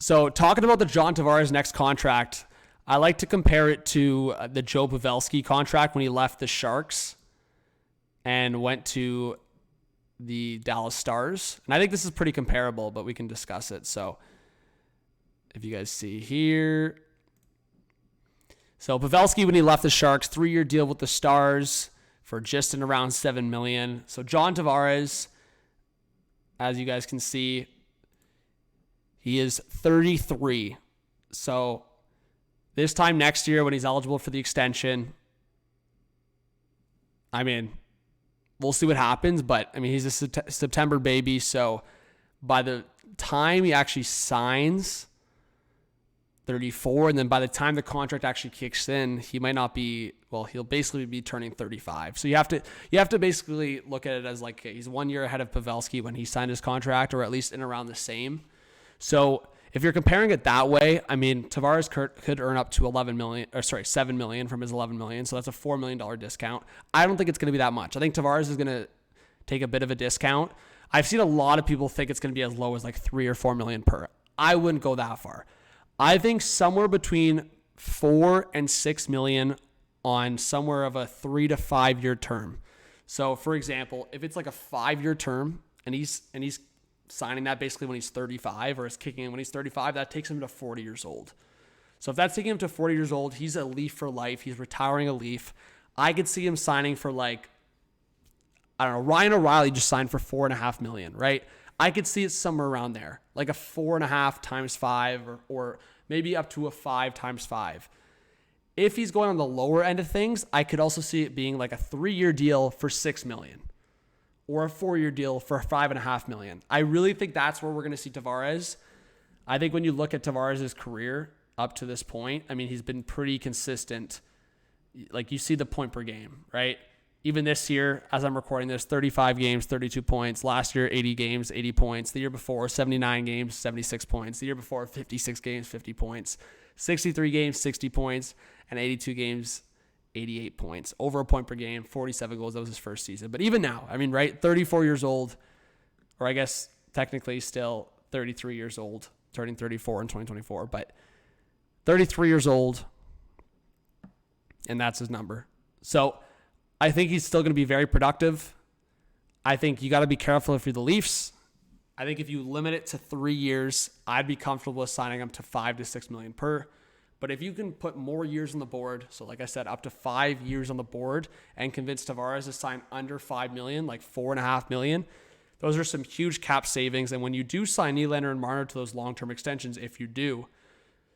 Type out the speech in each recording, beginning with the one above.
So talking about the John Tavares next contract, I like to compare it to the Joe Pavelski contract when he left the Sharks and went to the Dallas Stars. And I think this is pretty comparable, but we can discuss it. So if you guys see here. So Pavelski, when he left the Sharks, 3-year deal with the Stars for just in around $7 million. So John Tavares, as you guys can see, he is 33. So this time next year when he's eligible for the extension, I mean, we'll see what happens. But, I mean, he's a September baby. So by the time he actually signs, 34, and then by the time the contract actually kicks in, he might not be, well, he'll basically be turning 35. So you have to basically look at it as like he's 1 year ahead of Pavelski when he signed his contract, or at least in around the same. So if you're comparing it that way, I mean, Tavares could earn up to $7 million from his $11 million. So that's a $4 million discount. I don't think it's going to be that much. I think Tavares is going to take a bit of a discount. I've seen a lot of people think it's going to be as low as like $3 or $4 million per. I wouldn't go that far. I think somewhere between $4 and $6 million on somewhere of a 3 to 5 year term. So for example, if it's like a 5-year term and he's signing that basically when he's 35, or is kicking in when he's 35, that takes him to 40 years old. So if that's taking him to 40 years old, he's a Leaf for life. He's retiring a Leaf. I could see him signing for like, I don't know, Ryan O'Reilly just signed for $4.5 million, right? I could see it somewhere around there, like a 4.5 times 5, or maybe up to a 5 times 5. If he's going on the lower end of things, I could also see it being like a 3-year deal for $6 million, or a 4-year deal for $5.5 million. I really think that's where we're going to see Tavares. I think when you look at Tavares' career up to this point, I mean, he's been pretty consistent. Like you see the point per game, right? Even this year, as I'm recording this, 35 games, 32 points. Last year, 80 games, 80 points. The year before, 79 games, 76 points. The year before, 56 games, 50 points. 63 games, 60 points. And 82 games, 88 points. Over a point per game, 47 goals. That was his first season. But even now, I mean, right, 34 years old, or I guess technically still 33 years old, turning 34 in 2024. But 33 years old, and that's his number. So I think he's still going to be very productive. I think you got to be careful if you're the Leafs. I think if you limit it to 3 years, I'd be comfortable with signing him to $5 to $6 million per. But if you can put more years on the board, so like I said, up to 5 years on the board, and convince Tavares to sign under $5 million, like $4.5 million, those are some huge cap savings. And when you do sign Nylander and Marner to those long-term extensions, if you do,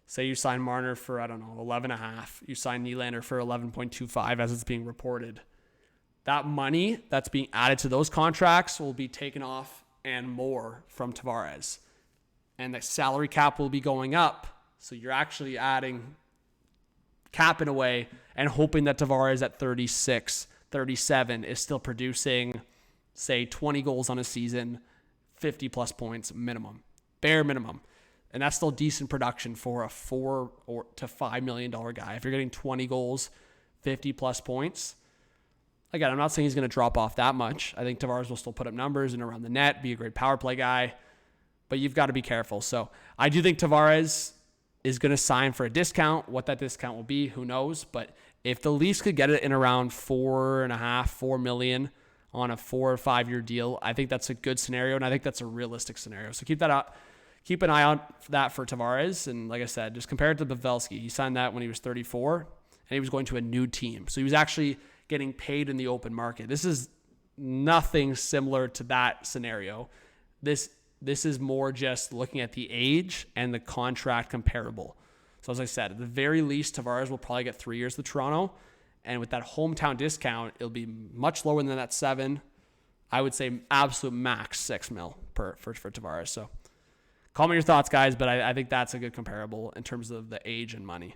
say you sign Marner for, I don't know, 11.5, you sign Nylander for 11.25 as it's being reported. That money that's being added to those contracts will be taken off and more from Tavares. And the salary cap will be going up. So you're actually adding cap in a way and hoping that Tavares at 36, 37 is still producing, say, 20 goals on a season, 50 plus points minimum, bare minimum. And that's still decent production for a $4 to $5 million guy. If you're getting 20 goals, 50 plus points, again, I'm not saying he's going to drop off that much. I think Tavares will still put up numbers and around the net, be a great power play guy, but you've got to be careful. So I do think Tavares is going to sign for a discount. What that discount will be, who knows? But if the Leafs could get it in around $4 million on a 4 or 5 year deal, I think that's a good scenario, and I think that's a realistic scenario. So keep that out. Keep an eye on that for Tavares. And like I said, just compare it to Pavelski. He signed that when he was 34, and he was going to a new team. So he was actually getting paid in the open market. This is nothing similar to that scenario. This is more just looking at the age and the contract comparable. So as I said, at the very least, Tavares will probably get 3 years with Toronto. And with that hometown discount, it'll be much lower than that 7. I would say absolute max $6 million for Tavares. So call me your thoughts, guys, but I think that's a good comparable in terms of the age and money.